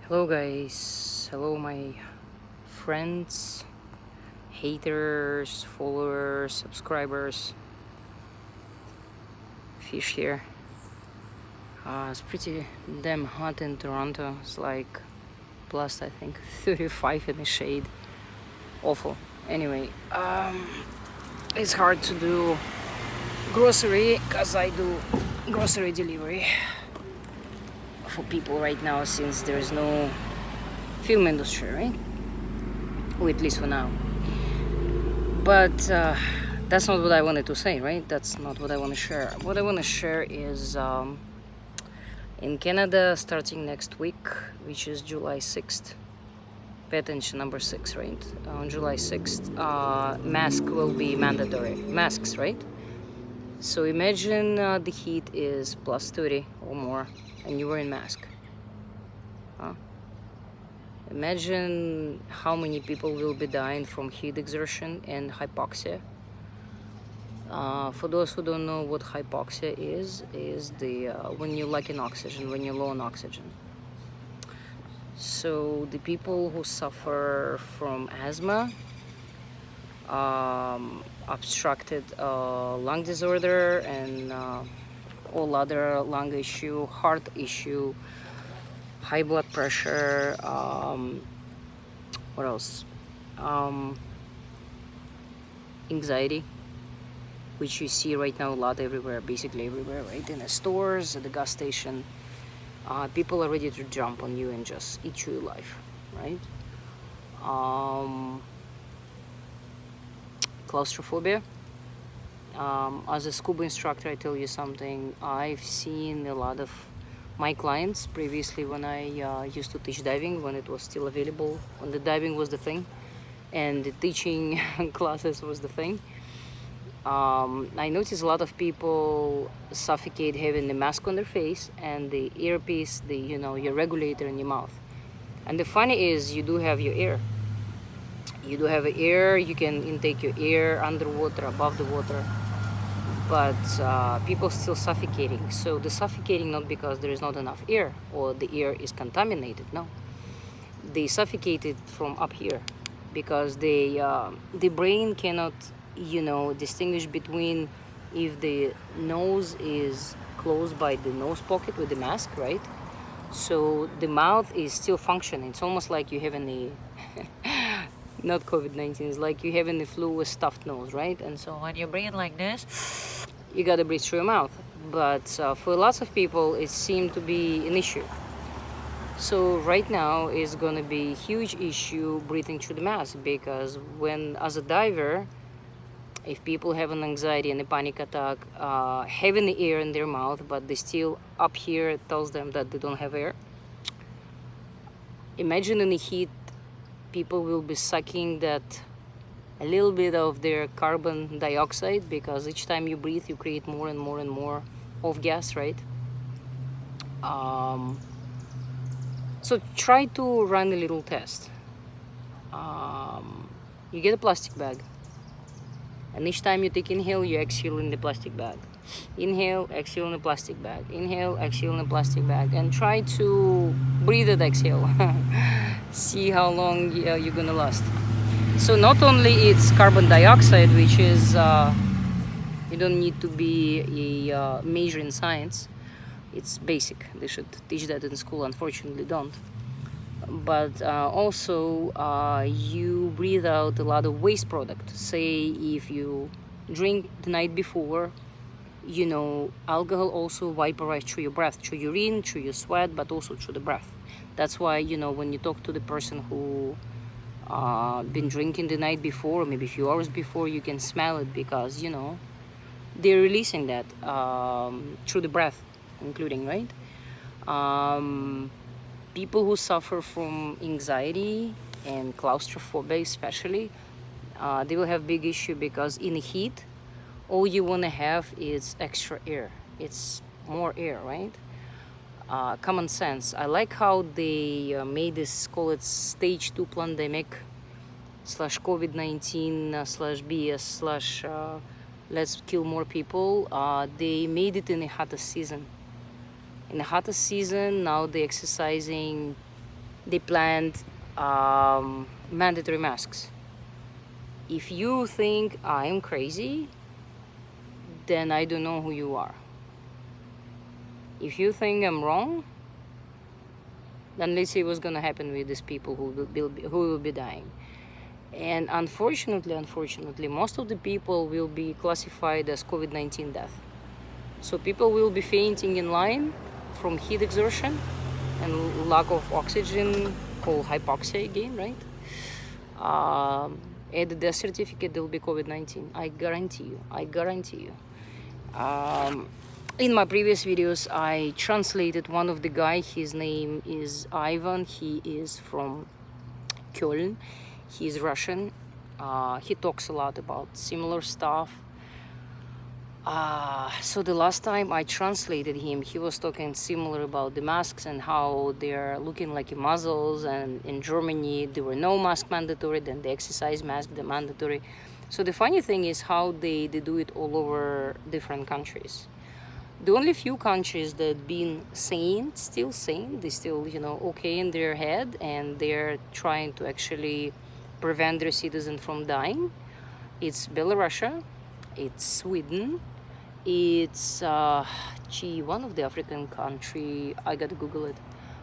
Hello guys, hello my friends, haters, followers, subscribers. Fish here. It's pretty damn hot in Toronto. It's like plus I think 35 in the shade. Awful. Anyway, it's hard to do grocery because I do grocery delivery for people right now since there's no film industry, right? Or at least for now. But that's not what I wanted to say, right? That's not what I want to share. What I want to share is in Canada, starting next week, which is July 6th, pay attention, number 6, right? On July 6th, mask will be mandatory. Masks, right? So imagine the heat is plus 30 or more, and you were in mask. Huh? Imagine how many people will be dying from heat exertion and hypoxia. For those who don't know what hypoxia is the when you lack in oxygen, when you're low on oxygen. So the people who suffer from asthma, obstructed lung disorder, and all other lung issue, heart issue, high blood pressure, what else? Anxiety, which you see right now a lot everywhere, basically everywhere, right? In the stores, at the gas station. People are ready to jump on you and just eat you alive, right? Claustrophobia. As a scuba instructor, I tell you something. I've seen a lot of my clients previously when I used to teach diving, when it was still available, when the diving was the thing and the teaching classes was the thing. I notice a lot of people suffocate having the mask on their face and the earpiece, your regulator in your mouth. And the funny is, you do have your air. You do have an air. You can intake your air underwater, above the water, but people still suffocating. So the suffocating not because there is not enough air or the air is contaminated. No, they suffocated from up here because the brain cannot distinguish between if the nose is closed by the nose pocket with the mask, right? So the mouth is still functioning. It's almost like you having the not COVID-19, it's like you having the flu with stuffed nose, right? And so when you breathe like this, you gotta breathe through your mouth. But for lots of people, it seemed to be an issue. So right now is gonna be a huge issue breathing through the mask, because when, as a diver, if people have an anxiety and a panic attack, having the air in their mouth, but they still up here, it tells them that they don't have air. Imagine in the heat, people will be sucking that a little bit of their carbon dioxide, because each time you breathe, you create more and more and more of gas, right? So try to run a little test. You get a plastic bag, and each time you take inhale, you exhale in the plastic bag. Inhale, exhale in the plastic bag. Inhale, exhale in the plastic bag, and try to breathe that exhale. See how long you're gonna last. So not only it's carbon dioxide, which is you don't need to be a major in science. It's basic. They should teach that in school. Unfortunately, don't. But also you breathe out a lot of waste product. Say if you drink the night before, alcohol also vaporize through your breath, through urine, through your sweat, but also through the breath. That's why when you talk to the person who been drinking the night before, maybe a few hours before, you can smell it, because they're releasing that through the breath, including, right? People who suffer from anxiety and claustrophobia especially, they will have big issue, because in the heat, all you want to have is extra air. It's more air, right? Common sense. I like how they made this, call it stage 2 pandemic slash COVID-19 slash BS slash let's kill more people. They made it in the hottest season. In the hottest season, now they're exercising they planned mandatory masks. If you think I'm crazy, then I don't know who you are. If you think I'm wrong, then let's see what's gonna happen with these people who will be dying. And unfortunately, most of the people will be classified as COVID-19 death. So people will be fainting in line from heat exertion and lack of oxygen, called hypoxia again, right? At the death certificate, there will be COVID-19. I guarantee you. I guarantee you. In my previous videos, I translated one of the guy. His name is Ivan. He is from Köln. He's Russian. He talks a lot about similar stuff. So the last time I translated him, he was talking similar about the masks and how they're looking like muzzles, and in Germany there were no mask mandatory, then the exercise mask, the mandatory. So the funny thing is how they do it all over different countries. The only few countries that been sane, still sane, they still, okay in their head, and they're trying to actually prevent their citizens from dying. It's Belarus, it's Sweden, it's one of the African country. I gotta Google it,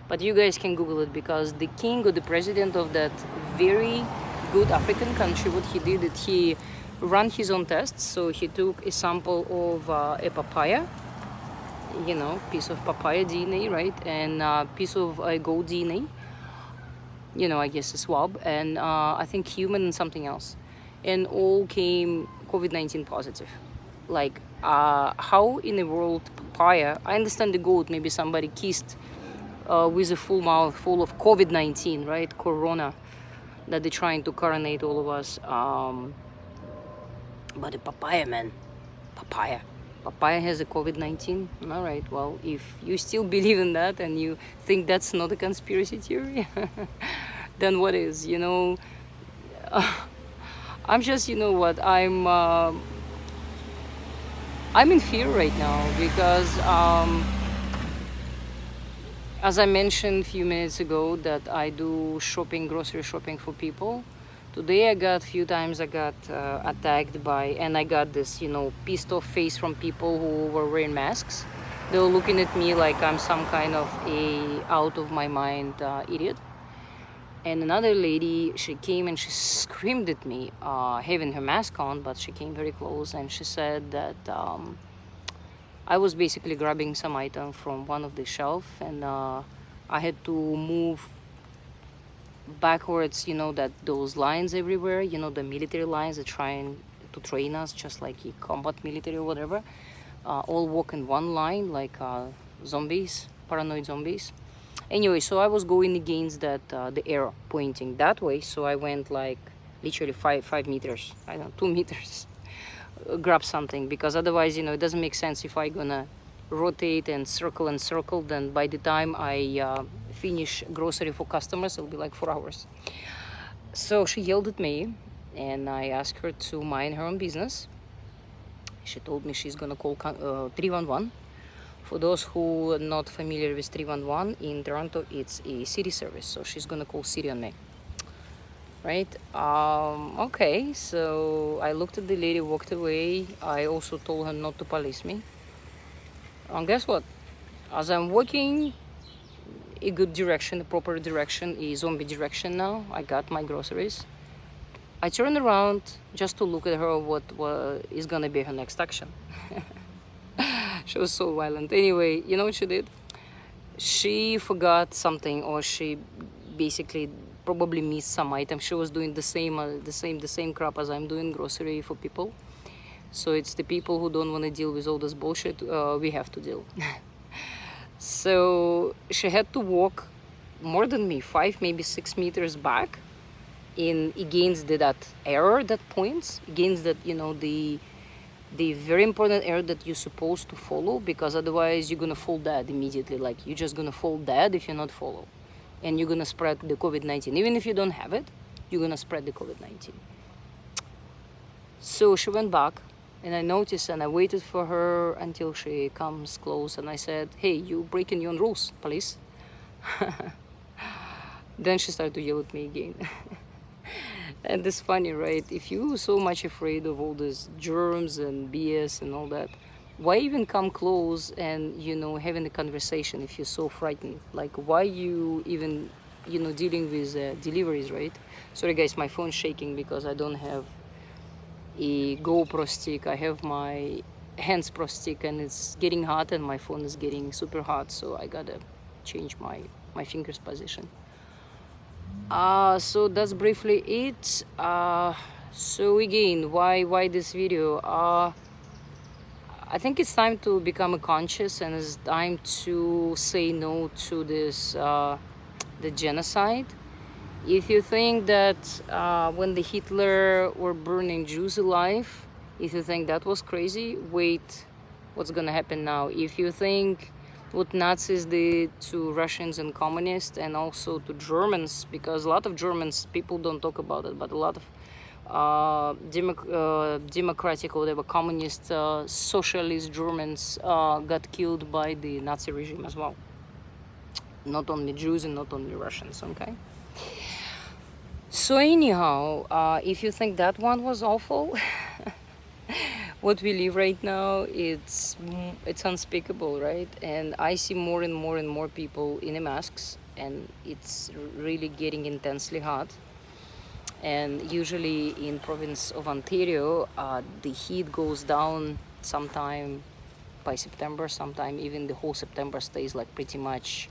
but you guys can Google it, because the king or the president of that very good African country, what he did is he ran his own tests. So he took a sample of a papaya, piece of papaya DNA, right, and piece of goat DNA, I guess a swab, and I think human and something else, and all came COVID-19 positive. Like, how in the world papaya? I understand the goat, maybe somebody kissed with a full mouth full of COVID-19, right, corona, that they're trying to coronate all of us. But the papaya, man, papaya has a COVID-19. All right, well, if you still believe in that and you think that's not a conspiracy theory, then what is? I'm just, I'm in fear right now, because as I mentioned a few minutes ago, that I do grocery shopping for people. Today I got attacked by, and I got this, pissed off face from people who were wearing masks. They were looking at me like I'm some kind of a out of my mind idiot. And another lady, she came and she screamed at me, having her mask on, but she came very close and she said that I was basically grabbing some item from one of the shelf, and I had to move backwards, that those lines everywhere, the military lines are trying to train us just like a combat military or whatever, all walk in one line like zombies, paranoid zombies. Anyway, so I was going against that the arrow pointing that way, so I went like literally 5 meters, I don't know, 2 meters, grab something, because otherwise, it doesn't make sense if I gonna rotate and circle, then by the time I finish grocery for customers, it'll be like 4 hours. So she yelled at me, and I asked her to mind her own business. She told me she's gonna call 311. For those who are not familiar with 311, in Toronto it's a city service, so she's gonna call city on me, right? Okay, so I looked at the lady, walked away. I also told her not to police me. And guess what? As I'm walking a good direction, a proper direction, a zombie direction now, I got my groceries. I turned around just to look at her, what is gonna be her next action. She was so violent. Anyway, you know what she did? She forgot something, or she basically probably missed some item. She was doing the same crap as I'm doing, grocery for people. So it's the people who don't want to deal with all this bullshit, we have to deal. So she had to walk more than me, 5, maybe 6 meters back, against that error that points, against that, the very important error that you're supposed to follow, because otherwise you're gonna fall dead immediately. Like, you're just gonna fall dead if you not follow, and you're gonna spread the COVID-19. Even if you don't have it, you're gonna spread the COVID-19. So she went back, and I noticed, and I waited for her until she comes close, and I said, "Hey, you breaking your own rules, police." Then she started to yell at me again. And it's funny, right? If you're so much afraid of all these germs and BS and all that, why even come close and, having a conversation if you're so frightened? Like, why you even, dealing with deliveries, right? Sorry, guys, my phone's shaking because I don't have a GoPro stick. I have my hands pro stick, and it's getting hot and my phone is getting super hot, so I gotta change my fingers position. So that's briefly it. So again, why this video? I think it's time to become conscious, and it's time to say no to this the genocide. If you think that when the Hitler were burning Jews alive, if you think that was crazy, wait, what's gonna happen now? If you think what Nazis did to Russians and communists, and also to Germans, because a lot of Germans, people don't talk about it, but a lot of democratic or whatever communist socialist Germans got killed by the Nazi regime as well. Not only Jews and not only Russians, okay? So anyhow, if you think that one was awful, what we live right now, it's unspeakable, right? And I see more and more and more people in the masks, and it's really getting intensely hot. And usually in province of Ontario, the heat goes down sometime by September, sometime even the whole September stays like pretty much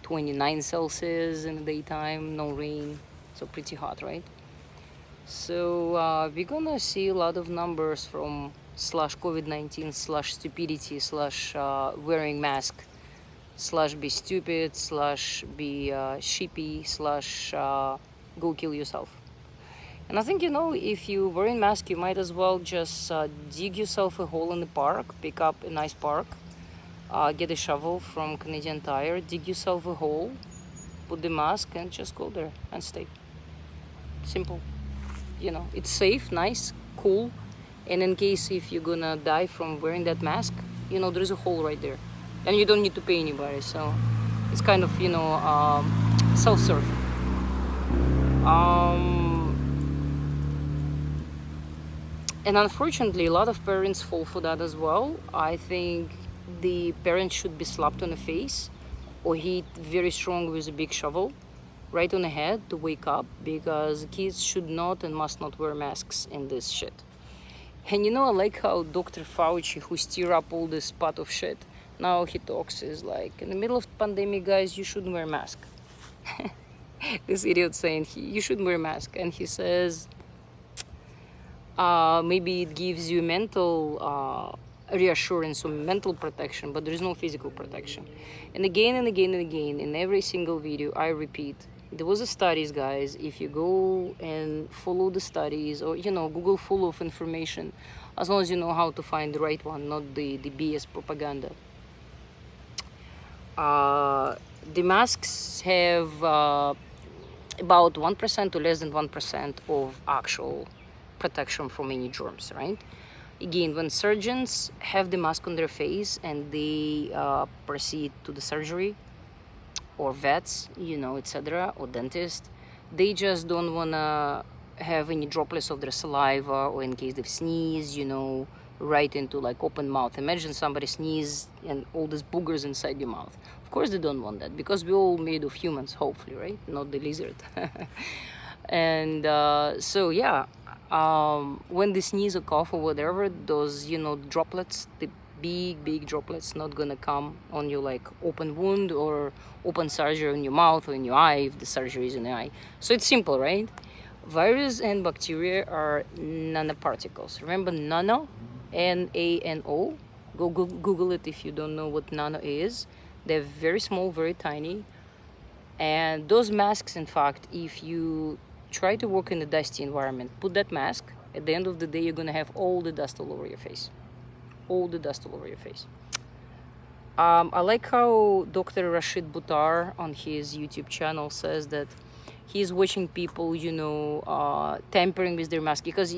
29 Celsius in the daytime, no rain, so pretty hot, right? So we're gonna see a lot of numbers from /COVID-19 /stupidity /wearing mask /be stupid /be sheepy /go kill yourself. And I think, if you're wearing mask, you might as well just dig yourself a hole in the park, pick up a nice park, get a shovel from Canadian Tire, dig yourself a hole, put the mask, and just go there and stay. Simple. It's safe, nice, cool, and in case if you're gonna die from wearing that mask, there's a hole right there, and you don't need to pay anybody, so it's kind of self-serve. And unfortunately, a lot of parents fall for that as well. I think the parents should be slapped on the face or hit very strong with a big shovel right on the head to wake up, because kids should not and must not wear masks in this shit. And I like how Dr. Fauci, who stir up all this pot of shit, now he talks is like, in the middle of pandemic, guys, you shouldn't wear a mask. This idiot saying you shouldn't wear a mask, and he says maybe it gives you mental reassurance or mental protection, but there is no physical protection. And again and again and again, in every single video, I repeat, there was a studies, guys. If you go and follow the studies, or Google full of information, as long as you know how to find the right one, not the BS propaganda. The masks have about 1% to less than 1% of actual protection from any germs, right? Again, when surgeons have the mask on their face and they proceed to the surgery, or vets, etc., or dentists, they just don't want to have any droplets of their saliva, or in case they sneeze, right into like open mouth. Imagine somebody sneeze and all these boogers inside your mouth. Of course they don't want that, because we're all made of humans, hopefully, right? Not the lizard. And so yeah, when they sneeze or cough or whatever, those droplets, the big droplets, not gonna come on your like open wound or open surgery in your mouth or in your eye if the surgery is in the eye. So it's simple, right? Virus and bacteria are nanoparticles. Remember nano, N-A-N-O? Go Google it if you don't know what nano is. They're very small, very tiny. And those masks, in fact, if you try to work in a dusty environment, put that mask, at the end of the day, you're gonna have all the dust all over your face. All the dust all over your face. I like how Dr. Rashid Buttar on his YouTube channel says that he's watching people, tampering with their mask, because,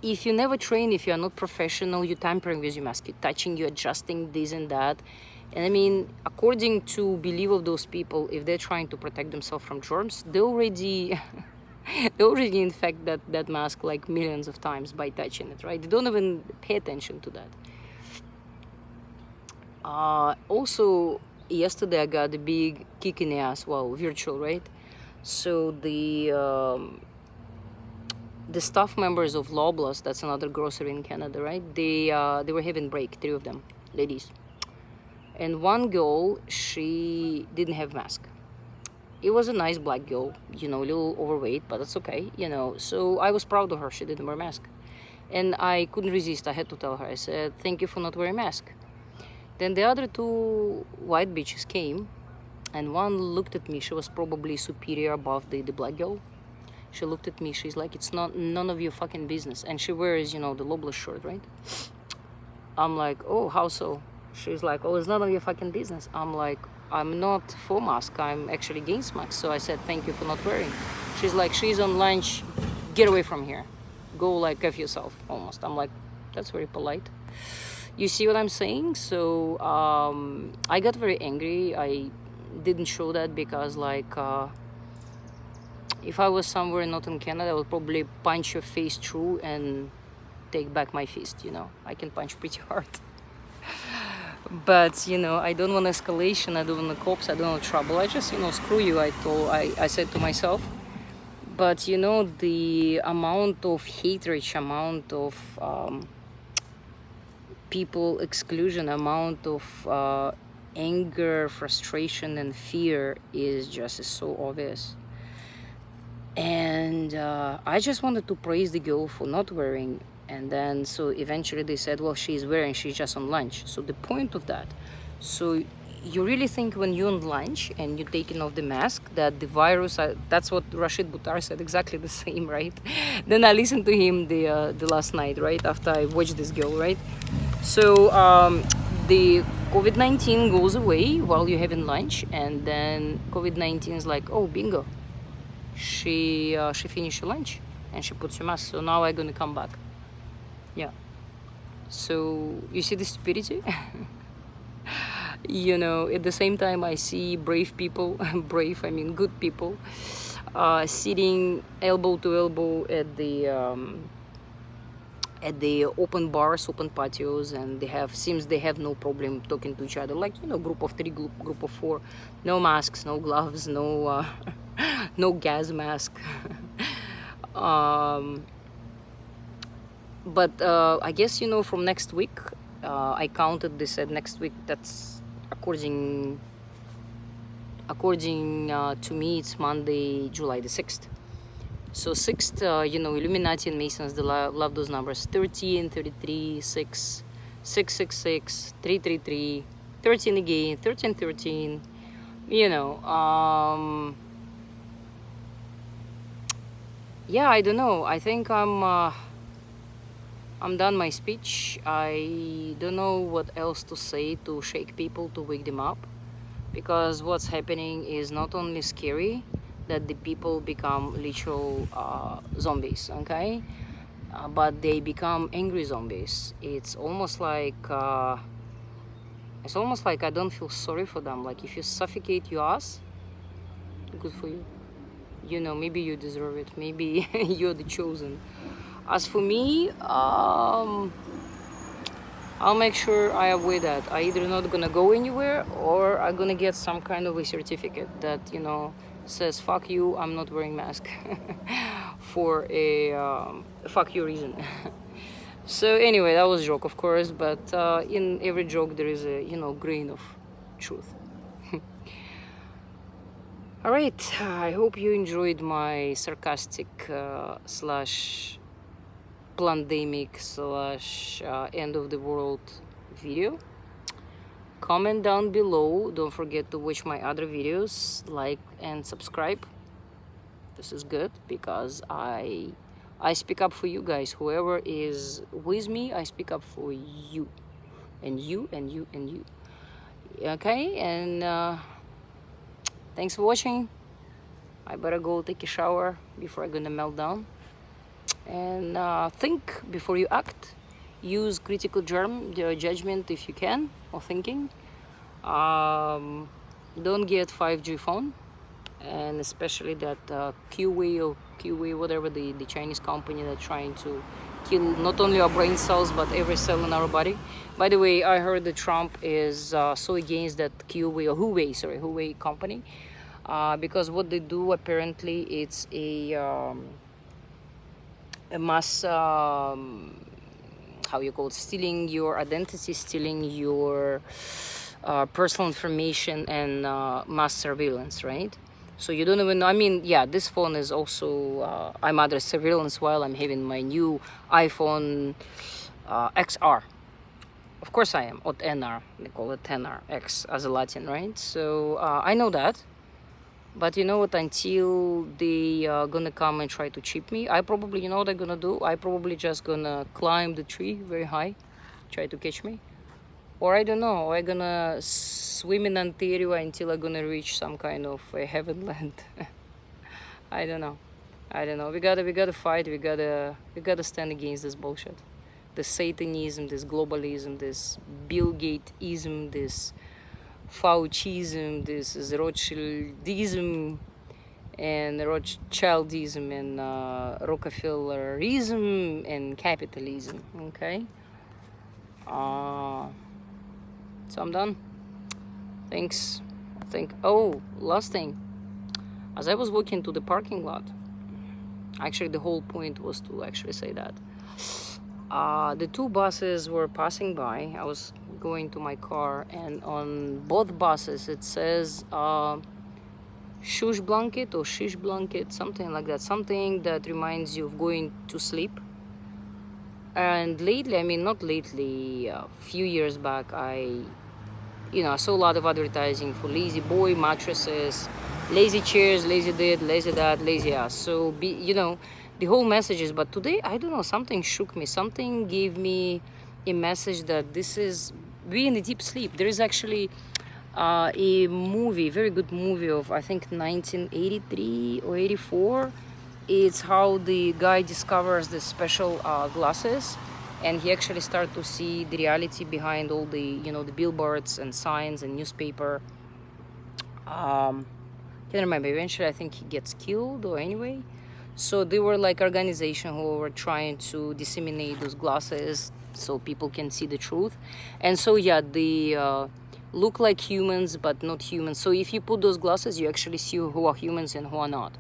if you never train, if you're not professional, you're tampering with your mask, you're touching, you're adjusting this and that, And I mean, according to belief of those people, if they're trying to protect themselves from germs, they already they already infect that mask like millions of times by touching it, right? They don't even pay attention to that. Also, yesterday I got a big kick in the ass, well, virtual, right? So the staff members of Loblaws, that's another grocery in Canada, right? They were having break, 3 of them, ladies. And one girl, she didn't have mask. It was a nice black girl, a little overweight, but that's okay, So I was proud of her. She didn't wear mask. And I couldn't resist. I had to tell her. I said, thank you for not wearing mask. Then the other 2 white bitches came, and one looked at me. She was probably superior above the black girl. She looked at me. She's like, it's none of your fucking business. And she wears, the Loblaws shirt, right? I'm like, oh, how so? She's like, oh, it's none of your fucking business. I'm like, I'm not for mask. I'm actually against mask. So I said, thank you for not wearing. She's like, she's on lunch. Get away from here. Go like F yourself, almost. I'm like, that's very polite. You see what I'm saying? So I got very angry. I didn't show that because if I was somewhere not in Canada, I would probably punch your face through and take back my fist, I can punch pretty hard. But I don't want escalation, I don't want cops, I don't want trouble. I just screw you, I said to myself. But the amount of hatred, amount of people exclusion, amount of anger, frustration and fear is so obvious. And I just wanted to praise the girl for not wearing. And then so eventually they said, well, she's wearing, she's just on lunch. So the point of that, so you really think when you're on lunch and you're taking off the mask that the virus, that's what Rashid Buttar said, exactly the same, right? Then I listened to him the last night, right, after I watched this girl, right? So the COVID-19 goes away while you're having lunch, and then COVID-19 is like, oh, bingo, she finished her lunch and she puts her mask, so now I'm gonna come back. Yeah. So you see the stupidity? At the same time I see brave people, brave, I mean good people, sitting elbow to elbow at the open bars, open patios, and seems they have no problem talking to each other, like group of 3, group of 4, no masks, no gloves, no no gas mask. But I guess from next week, I counted, they said next week, that's according to me, it's Monday, July the 6th. So 6th, Illuminati and Masons, they love those numbers: 13, 33, 6, 666, 333, 13 again, 13, 13. Yeah, I don't know. I think I'm done my speech. I don't know what else to say to shake people, to wake them up, because what's happening is not only scary, that the people become literal zombies, okay? But they become angry zombies. It's almost like I don't feel sorry for them. Like, if you suffocate your ass, good for you. Maybe you deserve it. Maybe you're the chosen. As for me, I'll make sure I avoid that. I either not gonna go anywhere, or I'm gonna get some kind of a certificate that says fuck you, I'm not wearing mask for a fuck you reason. So anyway, that was a joke, of course, but in every joke there is a grain of truth. All right, I hope you enjoyed my sarcastic slash pandemic slash end of the world video. Comment down below. Don't forget to watch my other videos, like and subscribe. This is good because I speak up for you guys. Whoever is with me, I speak up for you, and you, and you, and you. Okay, and thanks for watching. I better go take a shower before I'm gonna melt down. And think before you act. Use critical judgment if you can, or thinking. Don't get 5G phone, and especially that Kiwi or Kiwi, whatever the Chinese company that's trying to kill not only our brain cells but every cell in our body. By the way, I heard that Trump is so against that Kiwi or Huawei company, because what they do apparently it's a mass how you call it, stealing your identity, stealing your personal information, and mass surveillance, right? So you don't even know. I mean, yeah, this phone is also I'm under surveillance while I'm having my new iPhone XR. Of course I am, or NR, they call it 10R X as a Latin, right? So I know that. But you know what, until they gonna come and try to chip me, I probably, you know what I'm gonna do? I probably just gonna climb the tree very high, try to catch me. Or I don't know, I'm gonna swim in Ontario until I'm gonna reach some kind of a heaven land. I don't know. I don't know. We gotta fight. We gotta stand against this bullshit. The Satanism, this globalism, this Bill Gatesism, this Faucism, this is Rothschildism, and Rothschildism, and Rockefellerism, and capitalism. Okay. So I'm done. Thanks. Oh, last thing. As I was walking to the parking lot, actually the whole point was to actually say that the two buses were passing by. I was going to my car, and on both buses it says shush blanket or shish blanket, something like that, something that reminds you of going to sleep. And lately, I mean not lately, a few years back, I saw a lot of advertising for lazy boy mattresses, lazy chairs, lazy this, lazy that, lazy ass. So the whole messages. But today, I don't know, something shook me. Something gave me a message that this is we in a deep sleep. There is actually a movie, very good movie of I think 1983 or 84. It's how the guy discovers the special glasses, and he actually started to see the reality behind all the the billboards and signs and newspaper. Can't remember. Eventually, I think he gets killed, or anyway. So they were like organization who were trying to disseminate those glasses so people can see the truth. And so yeah, they look like humans but not humans. So if you put those glasses, you actually see who are humans and who are not.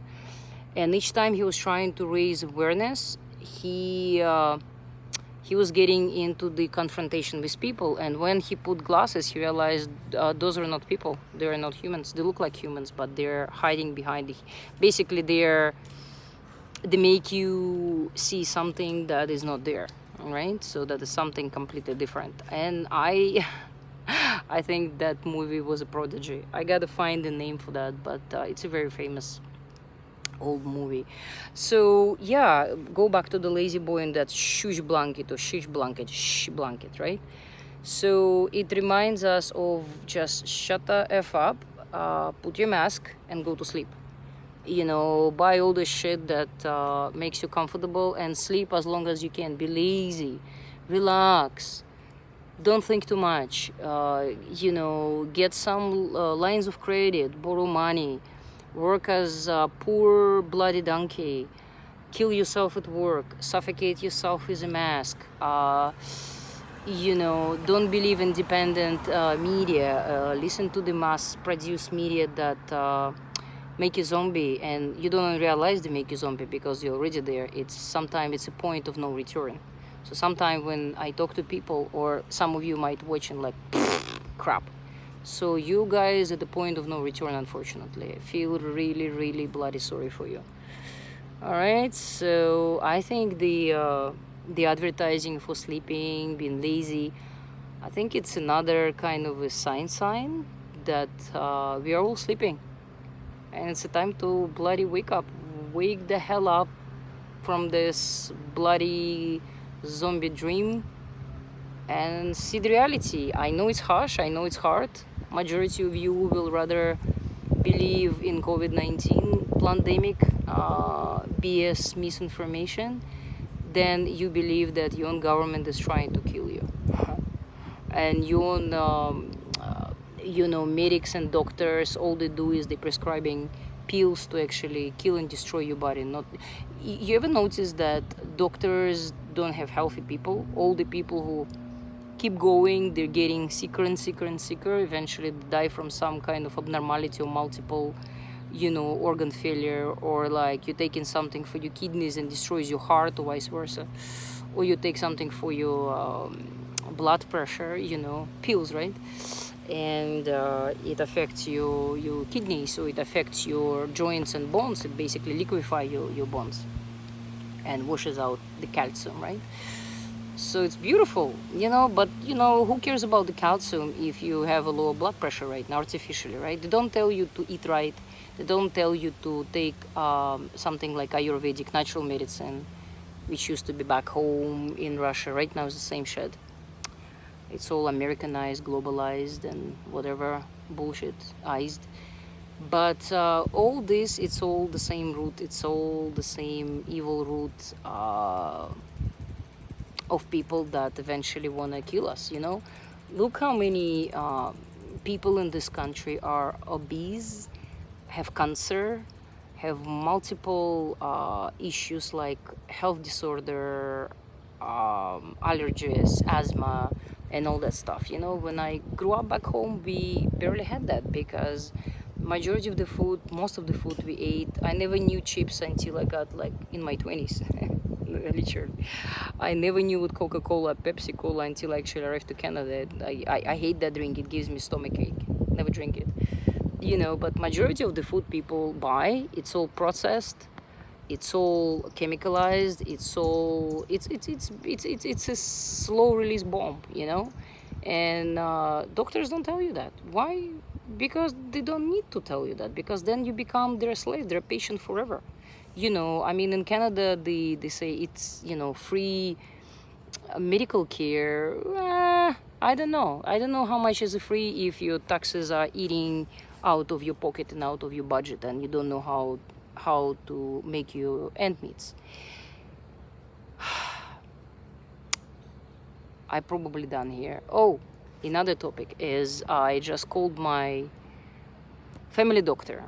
And each time he was trying to raise awareness, he was getting into the confrontation with people. And when he put glasses, he realized those are not people. They are not humans. They look like humans, but they're hiding behind basically they make you see something that is not there, right? So that is something completely different. And I think that movie was a prodigy. I gotta find the name for that, but it's a very famous old movie. So yeah, go back to the lazy boy and that shush blanket or shish blanket, right? So it reminds us of just shut the F up, put your mask and go to sleep. Buy all the shit that makes you comfortable and sleep as long as you can. Be lazy, relax, don't think too much. Get some lines of credit, borrow money, work as a poor bloody donkey, kill yourself at work, suffocate yourself with a mask. Don't believe independent media. Listen to the mass-produced media that make you zombie, and you don't realize they make you zombie because you're already there. Sometimes it's a point of no return. So sometimes when I talk to people, or some of you might watch and like crap. So you guys at the point of no return, unfortunately. I feel really, really bloody sorry for you. All right, so I think the advertising for sleeping, being lazy, I think it's another kind of a sign that we are all sleeping. And it's a time to bloody wake up. Wake the hell up from this bloody zombie dream and see the reality. I know it's harsh, I know it's hard. Majority of you will rather believe in COVID-19 pandemic, BS misinformation, than you believe that your own government is trying to kill you. And your own medics and doctors, all they do is they prescribing pills to actually kill and destroy your body. Not, you ever notice that doctors don't have healthy people? All the people who keep going, they're getting sicker and sicker and sicker. Eventually they die from some kind of abnormality or multiple organ failure, or like you're taking something for your kidneys and destroys your heart, or vice versa, or you take something for your blood pressure, pills, right? And it affects your kidneys, so it affects your joints and bones. It basically liquefies your bones and washes out the calcium, right? So it's beautiful, but who cares about the calcium if you have a lower blood pressure right now, artificially, right? They don't tell you to eat right. They don't tell you to take something like Ayurvedic natural medicine, which used to be back home in Russia. Right now it's the same shit. It's all Americanized, globalized, and whatever bullshit-ized. But all this, it's all the same root. It's all the same evil root of people that eventually want to kill us, Look how many people in this country are obese, have cancer, have multiple issues like health disorder, allergies, asthma, and all that stuff. When I grew up back home, we barely had that, because majority of the food, most of the food we ate, I never knew chips until I got like in my 20s. Literally, I never knew what Coca-Cola, Pepsi Cola until I actually arrived to Canada. I hate that drink. It gives me stomachache. Never drink it. But majority of the food people buy, it's all processed, it's all chemicalized, it's a slow release bomb, and doctors don't tell you that. Why? Because they don't need to tell you that, because then you become their slave, their patient forever. In Canada, they say it's, free medical care. I don't know how much is free if your taxes are eating out of your pocket and out of your budget, and you don't know how to make your end meets. I probably done here. Oh, another topic is I just called my family doctor.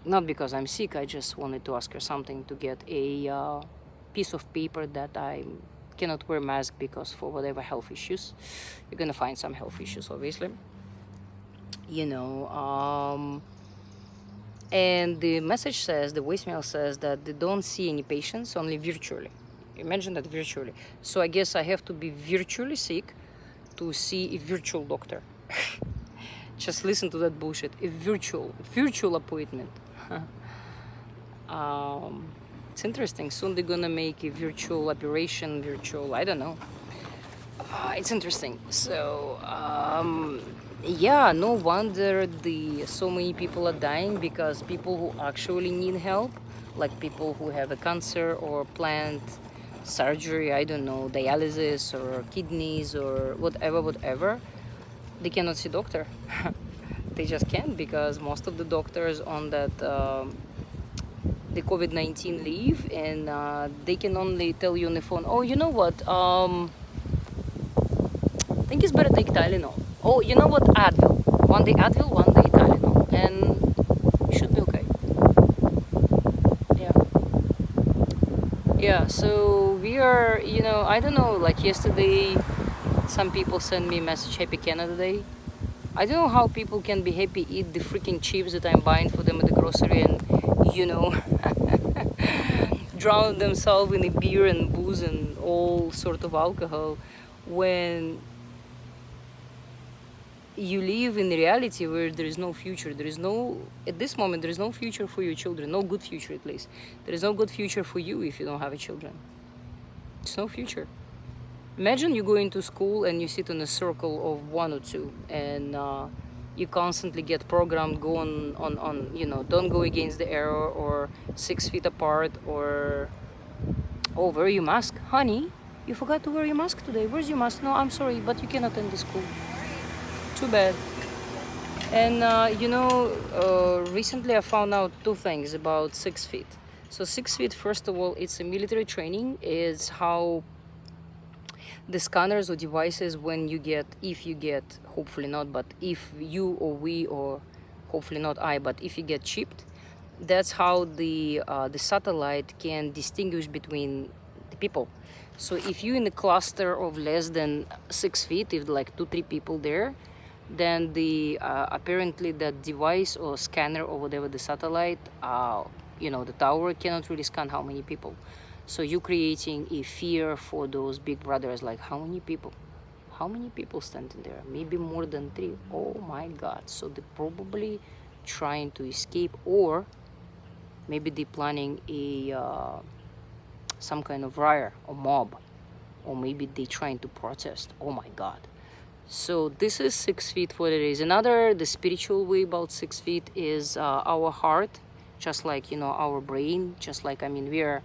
Not because I'm sick, I just wanted to ask her something, to get a piece of paper that I cannot wear mask because for whatever health issues. You're gonna find some health issues, obviously. And the message says, the voicemail says that they don't see any patients, only virtually. Imagine that, virtually. So I guess I have to be virtually sick to see a virtual doctor. Just listen to that bullshit. A virtual appointment. It's interesting. Soon they're gonna make a virtual operation, I don't know. It's interesting. So yeah, no wonder so many people are dying, because people who actually need help, like people who have a cancer or planned surgery, I don't know, dialysis or kidneys or whatever, they cannot see doctor. They just can't, because most of the doctors on that the COVID-19 leave, and they can only tell you on the phone, oh, you know what, I think it's better take Tylenol. Oh, you know what, Advil. One day Advil, one day Tylenol, and you should be okay. Yeah, so we are, I don't know, like yesterday some people sent me a message, Happy Canada Day. I don't know how people can be happy, eat the freaking chips that I'm buying for them at the grocery, and drown themselves in a beer and booze and all sort of alcohol, when you live in a reality where there is no future. At this moment, there is no future for your children, no good future at least. There is no good future for you if you don't have children. It's no future. Imagine you go into school and you sit in a circle of one or two, and you constantly get programmed, go on don't go against the arrow, or 6 feet apart, or wear your mask. Honey, you forgot to wear your mask today. Where's your mask? No, I'm sorry, but you cannot attend the school. Too bad. And recently I found out 2 things about 6 feet. So 6 feet, first of all, it's a military training. It's how the scanners or devices, when you get, if you get, hopefully not, but if you or we, or hopefully not I, but if you get chipped, that's how the satellite can distinguish between the people. So if you in a cluster of less than 6 feet, if like 2-3 people there, then the apparently that device or scanner or whatever, the satellite, you know, the tower cannot really scan how many people. So you're creating a fear for those big brothers, like how many people? How many people standing there? Maybe more than 3. Oh my God. So they're probably trying to escape, or maybe they're planning a some kind of riot or mob, or maybe they're trying to protest. Oh my God. So this is 6 feet what it is. Another, the spiritual way about 6 feet is our heart, just like, you know, our brain, just like, I mean, we are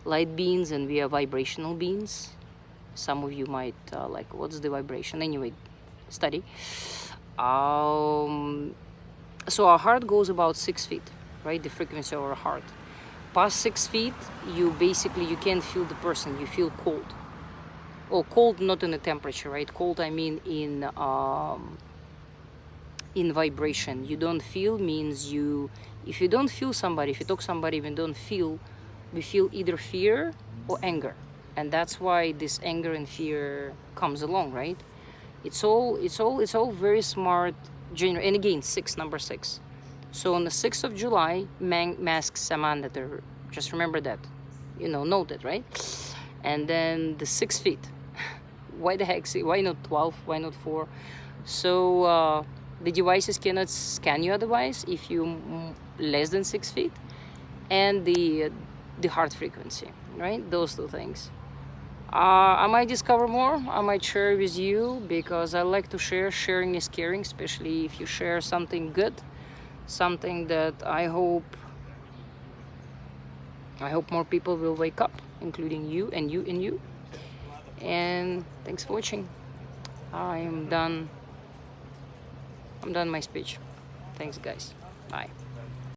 light beings and we are vibrational beings. Some of you might like, what's the vibration? Anyway, study. So our heart goes about 6 feet, right? The frequency of our heart. Past 6 feet, you basically, you can't feel the person, you feel cold. Well, cold not in the temperature, right? Cold, I mean in vibration. You don't feel means you, if you don't feel somebody, if you talk somebody, we don't feel, we feel either fear or anger. And that's why this anger and fear comes along, right? It's all very smart. And again, number 6. So on the 6th of July, masks are mandatory. Just remember that. You know, note it, right? And then the 6 feet. Why the heck? Why not 12? Why not 4? So the devices cannot scan your device if you less than 6 feet, and the heart frequency, right? Those 2 things. I might discover more. I might share with you, because I like to share. Sharing is caring, especially if you share something good, something that I hope more people will wake up, including you and you and you. And thanks for watching. I'm done my speech. Thanks guys. Bye.